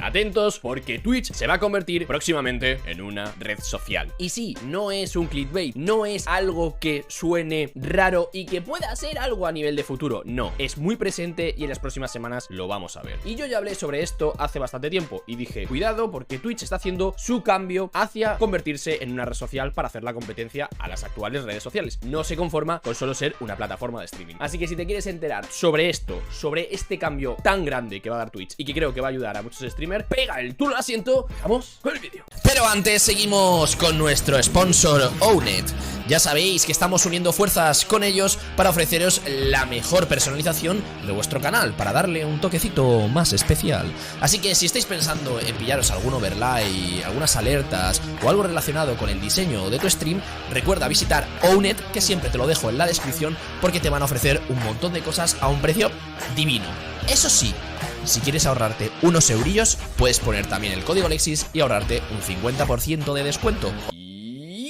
atentos porque Twitch se va a convertir próximamente en una red social. Y sí, no es un clickbait, no es algo que suene raro y que pueda ser algo a nivel de futuro, no, es muy presente y en las próximas semanas lo vamos a ver. Y yo ya hablé sobre esto hace bastante tiempo y dije, cuidado porque Twitch está haciendo su cambio hacia convertirse en una red social para hacer la competencia a las actuales redes sociales. No se conforma con solo ser una plataforma de streaming. Así que si te quieres enterar sobre esto, sobre este cambio tan grande que va a dar Twitch y que creo que va a ayudar a muchos streamers, pega el tú lo asiento, vamos con el vídeo. Pero antes seguimos con nuestro sponsor Owned. Ya sabéis que estamos uniendo fuerzas con ellos para ofreceros la mejor personalización de vuestro canal, para darle un toquecito más especial. Así que si estáis pensando en pillaros algún overlay, algunas alertas o algo relacionado con el diseño de tu stream, recuerda visitar Owned, que siempre te lo dejo en la descripción, porque te van a ofrecer un montón de cosas a un precio divino. Eso sí, si quieres ahorrarte unos eurillos, puedes poner también el código Lexis y ahorrarte un 50% de descuento.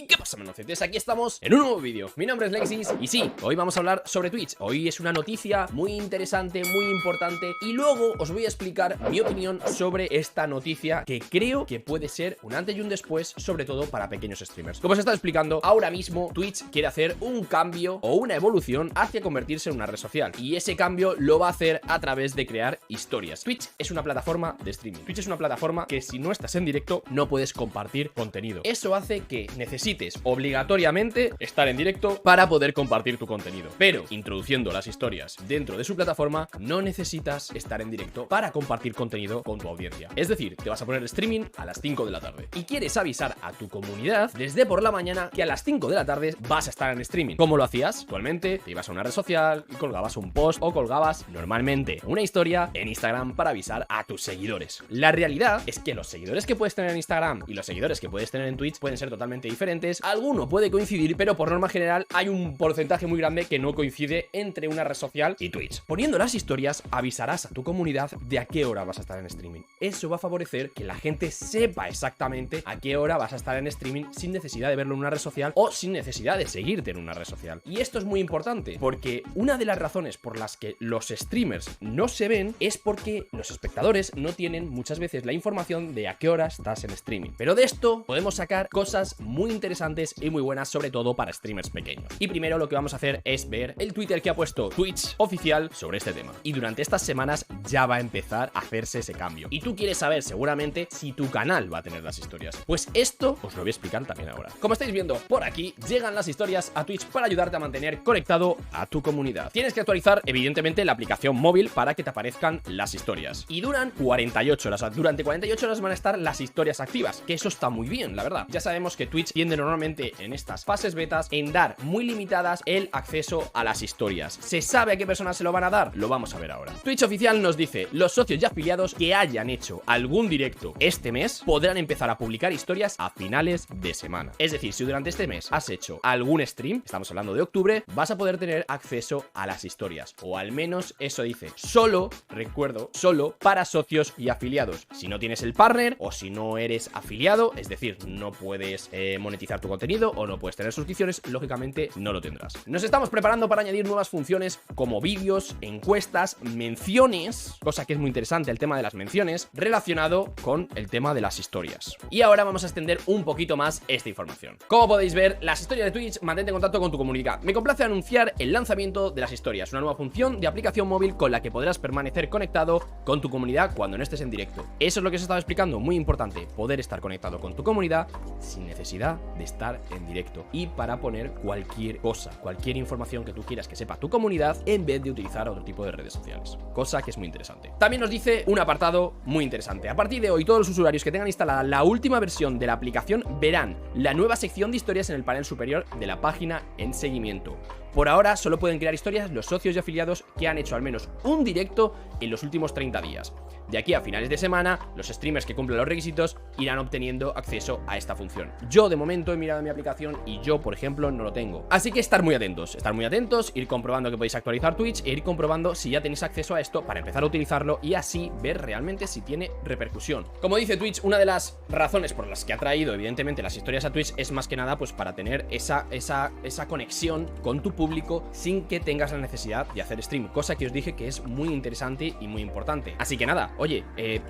¿Qué pasa, manocetes? Aquí estamos en un nuevo vídeo. Mi nombre es Lexis y sí, hoy vamos a hablar sobre Twitch. Hoy es una noticia muy interesante, muy importante, y luego os voy a explicar mi opinión sobre esta noticia, que creo que puede ser un antes y un después, sobre todo para pequeños streamers. Como os estaba explicando, ahora mismo Twitch quiere hacer un cambio o una evolución hacia convertirse en una red social, y ese cambio lo va a hacer a través de crear historias. Twitch es una plataforma de streaming. Twitch es una plataforma que si no estás en directo no puedes compartir contenido. Eso hace que necesites obligatoriamente estar en directo para poder compartir tu contenido, pero introduciendo las historias dentro de su plataforma no necesitas estar en directo para compartir contenido con tu audiencia. Es decir, te vas a poner streaming a las 5 de la tarde y quieres avisar a tu comunidad desde por la mañana que a las 5 de la tarde vas a estar en streaming. ¿Cómo lo hacías? Actualmente te ibas a una red social y colgabas un post o colgabas normalmente una historia en Instagram para avisar a tus seguidores. La realidad es que los seguidores que puedes tener en Instagram y los seguidores que puedes tener en Twitch pueden ser totalmente diferentes. Alguno puede coincidir, pero por norma general hay un porcentaje muy grande que no coincide entre una red social y Twitch. Poniendo las historias, avisarás a tu comunidad de a qué hora vas a estar en streaming. Eso va a favorecer que la gente sepa exactamente a qué hora vas a estar en streaming sin necesidad de verlo en una red social o sin necesidad de seguirte en una red social. Y esto es muy importante porque una de las razones por las que los streamers no se ven es porque los espectadores no tienen muchas veces la información de a qué hora estás en streaming. Pero de esto podemos sacar cosas muy interesantes y muy buenas, sobre todo para streamers pequeños. Y primero lo que vamos a hacer es ver el Twitter que ha puesto Twitch oficial sobre este tema. Y durante estas semanas ya va a empezar a hacerse ese cambio. Y tú quieres saber seguramente si tu canal va a tener las historias. Pues esto os lo voy a explicar también ahora. Como estáis viendo por aquí, llegan las historias a Twitch para ayudarte a mantener conectado a tu comunidad. Tienes que actualizar evidentemente la aplicación móvil para que te aparezcan las historias. Y duran 48 horas. Durante 48 horas van a estar las historias activas, que eso está muy bien, la verdad. Ya sabemos que Twitch tiende normalmente en estas fases betas en dar muy limitadas el acceso a las historias. ¿Se sabe a qué personas se lo van a dar? Lo vamos a ver ahora. Twitch oficial nos dice: los socios y afiliados que hayan hecho algún directo este mes podrán empezar a publicar historias a finales de semana. Es decir, si durante este mes has hecho algún stream, estamos hablando de octubre, vas a poder tener acceso a las historias, o al menos eso dice. Solo, recuerdo, solo para socios y afiliados. Si no tienes el partner o si no eres afiliado, es decir, no puedes monetizar tu contenido o no puedes tener suscripciones, lógicamente no lo tendrás. Nos estamos preparando para añadir nuevas funciones como vídeos, encuestas, menciones, cosa que es muy interesante, el tema de las menciones, relacionado con el tema de las historias. Y ahora vamos a extender un poquito más esta información. Como podéis ver, las historias de Twitch, mantente en contacto con tu comunidad. Me complace anunciar el lanzamiento de las historias, una nueva función de aplicación móvil con la que podrás permanecer conectado con tu comunidad cuando no estés en directo. Eso es lo que os estaba explicando, muy importante, poder estar conectado con tu comunidad sin necesidad de estar en directo y para poner cualquier cosa, cualquier información que tú quieras que sepa tu comunidad en vez de utilizar otro tipo de redes sociales, cosa que es muy interesante. También nos dice un apartado muy interesante: a partir de hoy todos los usuarios que tengan instalada la última versión de la aplicación verán la nueva sección de historias en el panel superior de la página en seguimiento. Por ahora solo pueden crear historias los socios y afiliados que han hecho al menos un directo en los últimos 30 días. De aquí a finales de semana, los streamers que cumplan los requisitos irán obteniendo acceso a esta función. Yo de momento he mirado mi aplicación y yo, por ejemplo, no lo tengo. Así que estar muy atentos, ir comprobando que podéis actualizar Twitch e ir comprobando si ya tenéis acceso a esto para empezar a utilizarlo y así ver realmente si tiene repercusión. Como dice Twitch, una de las razones por las que ha traído evidentemente las historias a Twitch es más que nada pues para tener esa conexión con tu público público sin que tengas la necesidad de hacer stream, cosa que os dije que es muy interesante y muy importante. Así que nada, oye,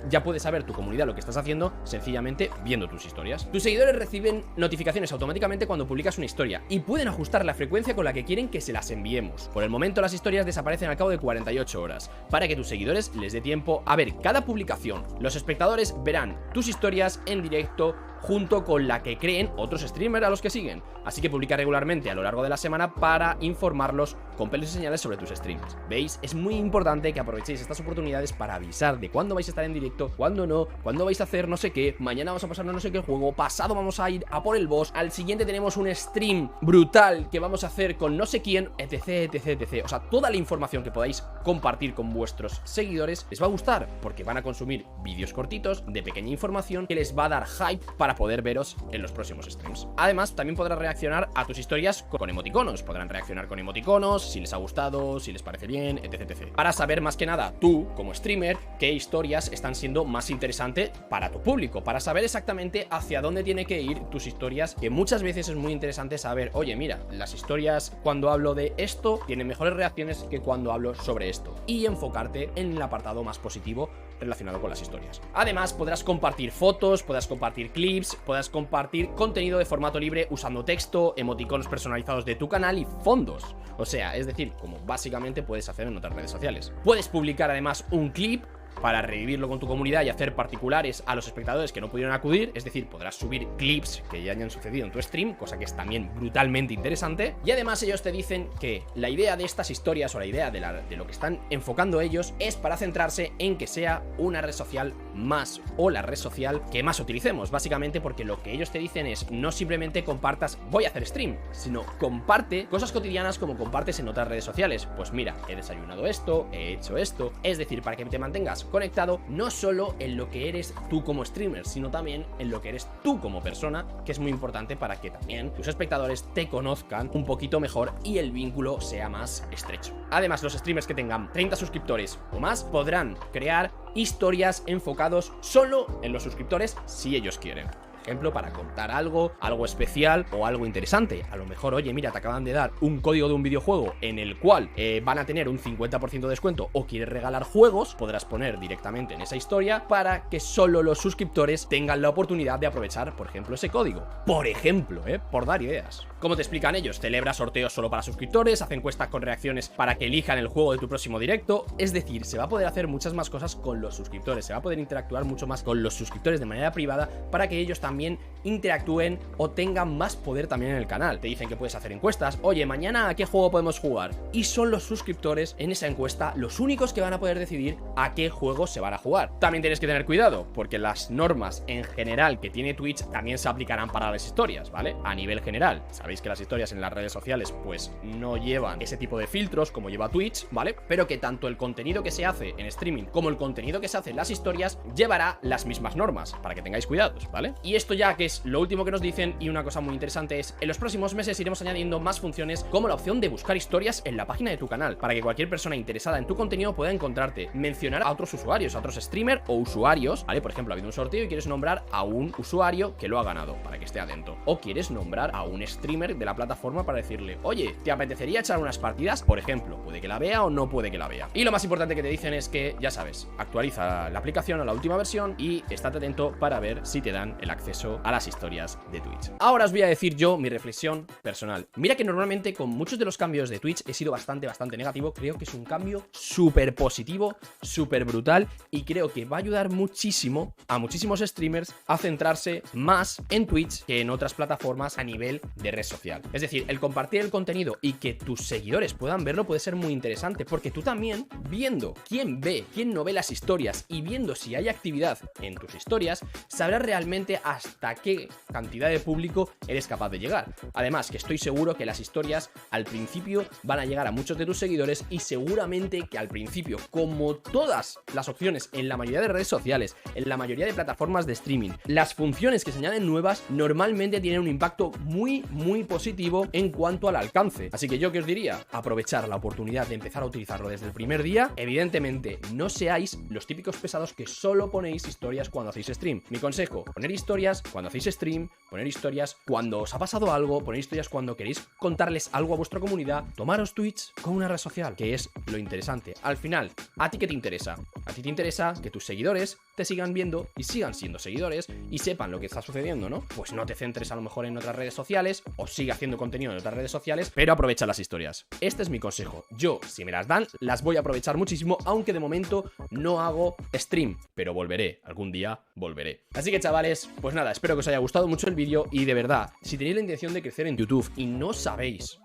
ya puedes saber tu comunidad lo que estás haciendo sencillamente viendo tus historias. Tus seguidores reciben notificaciones automáticamente cuando publicas una historia y pueden ajustar la frecuencia con la que quieren que se las enviemos. Por el momento las historias desaparecen al cabo de 48 horas, para que tus seguidores les dé tiempo a ver cada publicación. Los espectadores verán tus historias en directo junto con la que creen otros streamers a los que siguen, así que publica regularmente a lo largo de la semana para informarlos con pelos y señales sobre tus streams. ¿Veis? Es muy importante que aprovechéis estas oportunidades para avisar de cuándo vais a estar en directo, cuándo no, cuándo vais a hacer no sé qué, mañana vamos a pasarnos no sé qué juego, pasado vamos a ir a por el boss, al siguiente tenemos un stream brutal que vamos a hacer con no sé quién, etc, etc, etc. O sea, toda la información que podáis compartir con vuestros seguidores les va a gustar, porque van a consumir vídeos cortitos de pequeña información que les va a dar hype para poder veros en los próximos streams. Además, también podrás reaccionar a tus historias con emoticonos. Podrán reaccionar con emoticonos, si les ha gustado, si les parece bien, etc, etc. Para saber más que nada, tú, como streamer, qué historias están siendo más interesantes para tu público, para saber exactamente hacia dónde tiene que ir tus historias, que muchas veces es muy interesante saber, oye, mira, las historias cuando hablo de esto tienen mejores reacciones que cuando hablo sobre esto, y enfocarte en el apartado más positivo relacionado con las historias. Además, podrás compartir fotos, podrás compartir clips, podrás compartir contenido de formato libre usando texto, emoticonos personalizados de tu canal y fondos. O sea, es decir, como básicamente puedes hacer en otras redes sociales. Puedes publicar además un clip para revivirlo con tu comunidad y hacer particulares a los espectadores que no pudieron acudir, es decir, podrás subir clips que ya hayan sucedido en tu stream, cosa que es también brutalmente interesante. Y además ellos te dicen que la idea de estas historias o la idea de lo que están enfocando ellos es para centrarse en que sea una red social más, o la red social que más utilicemos, básicamente porque lo que ellos te dicen es no simplemente compartas voy a hacer stream, sino comparte cosas cotidianas como compartes en otras redes sociales. Pues mira, he desayunado esto, he hecho esto, es decir, para que te mantengas conectado no solo en lo que eres tú como streamer, sino también en lo que eres tú como persona, que es muy importante para que también tus espectadores te conozcan un poquito mejor y el vínculo sea más estrecho. Además, los streamers que tengan 30 suscriptores o más podrán crear historias enfocados solo en los suscriptores si ellos quieren. Ejemplo, para contar algo especial o algo interesante. A lo mejor, oye, mira, te acaban de dar un código de un videojuego en el cual van a tener un 50% de descuento o quieres regalar juegos, podrás poner directamente en esa historia para que solo los suscriptores tengan la oportunidad de aprovechar, por ejemplo, ese código. Por ejemplo, por dar ideas. ¿Cómo te explican ellos? Celebra sorteos solo para suscriptores, hace encuestas con reacciones para que elijan el juego de tu próximo directo. Es decir, se va a poder hacer muchas más cosas con los suscriptores, se va a poder interactuar mucho más con los suscriptores de manera privada para que ellos también interactúen o tengan más poder también en el canal. Te dicen que puedes hacer encuestas, oye, mañana ¿a qué juego podemos jugar? Y son los suscriptores en esa encuesta los únicos que van a poder decidir a qué juegos se van a jugar. También tienes que tener cuidado, porque las normas en general que tiene Twitch también se aplicarán para las historias, ¿vale? A nivel general, sabéis que las historias en las redes sociales pues no llevan ese tipo de filtros como lleva Twitch, ¿vale? Pero que tanto el contenido que se hace en streaming como el contenido que se hace en las historias llevará las mismas normas, para que tengáis cuidados, ¿vale? Y esto ya que es lo último que nos dicen, y una cosa muy interesante es, en los próximos meses iremos añadiendo más funciones como la opción de buscar historias en la página de tu canal, para que cualquier persona interesada en tu contenido pueda encontrarte, mencionar a otros usuarios, a otros streamers o usuarios, ¿vale? Por ejemplo, ha habido un sorteo y quieres nombrar a un usuario que lo ha ganado, para que esté atento, o quieres nombrar a un streamer de la plataforma para decirle, oye, ¿te apetecería echar unas partidas? Por ejemplo, puede que la vea o no puede que la vea. Y lo más importante que te dicen es que, ya sabes, actualiza la aplicación a la última versión y estate atento para ver si te dan el acceso a las historias de Twitch. Ahora os voy a decir yo mi reflexión personal. Mira que normalmente con muchos de los cambios de Twitch he sido bastante negativo. Creo que es un cambio súper positivo, súper brutal, y creo que va a ayudar muchísimo a muchísimos streamers a centrarse más en Twitch que en otras plataformas a nivel de red social. Es decir, el compartir el contenido y que tus seguidores puedan verlo puede ser muy interesante, porque tú también, viendo quién ve, quién no ve las historias y viendo si hay actividad en tus historias, sabrás realmente hasta qué cantidad de público eres capaz de llegar. Además, que estoy seguro que las historias al principio van a llegar a muchos de tus seguidores, y seguramente que al principio, como todas las opciones en la mayoría de redes sociales, en la mayoría de plataformas de streaming, las funciones que se añaden nuevas normalmente tienen un impacto muy positivo en cuanto al alcance. Así que yo que os diría, aprovechar la oportunidad de empezar a utilizarlo desde el primer día. Evidentemente, no seáis los típicos pesados que solo ponéis historias cuando hacéis stream. Mi consejo, poner historias cuando hacéis ponéis stream, poner historias cuando os ha pasado algo, poner historias cuando queréis contarles algo a vuestra comunidad, tomaros tweets con una red social, que es lo interesante. Al final, ¿a ti qué te interesa? A ti te interesa que tus seguidores te sigan viendo y sigan siendo seguidores y sepan lo que está sucediendo, ¿no? Pues no te centres a lo mejor en otras redes sociales o sigue haciendo contenido en otras redes sociales, pero aprovecha las historias. Este es mi consejo. Yo, si me las dan, las voy a aprovechar muchísimo, aunque de momento no hago stream, pero volveré, algún día volveré. Así que chavales, pues nada, espero que os haya gustado mucho el vídeo y de verdad, si tenéis la intención de crecer en YouTube y no sabéis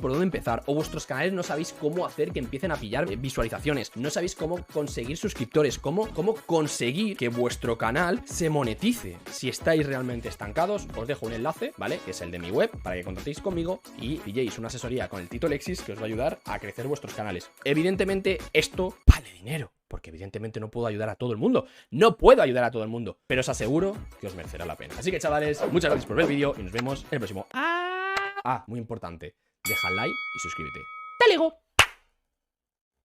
por dónde empezar o vuestros canales no sabéis cómo hacer que empiecen a pillar visualizaciones, no sabéis cómo conseguir suscriptores, cómo conseguir que vuestro canal se monetice. Si estáis realmente estancados, os dejo un enlace, ¿vale? Que es el de mi web, para que contactéis conmigo y pilléis una asesoría con el Tito Alexis que os va a ayudar a crecer vuestros canales. Evidentemente, esto vale dinero, porque evidentemente no puedo ayudar a todo el mundo. No puedo ayudar a todo el mundo, pero os aseguro que os merecerá la pena. Así que chavales, muchas gracias por ver el vídeo y nos vemos en el próximo. Muy importante, deja el like y suscríbete. ¡Te ligo!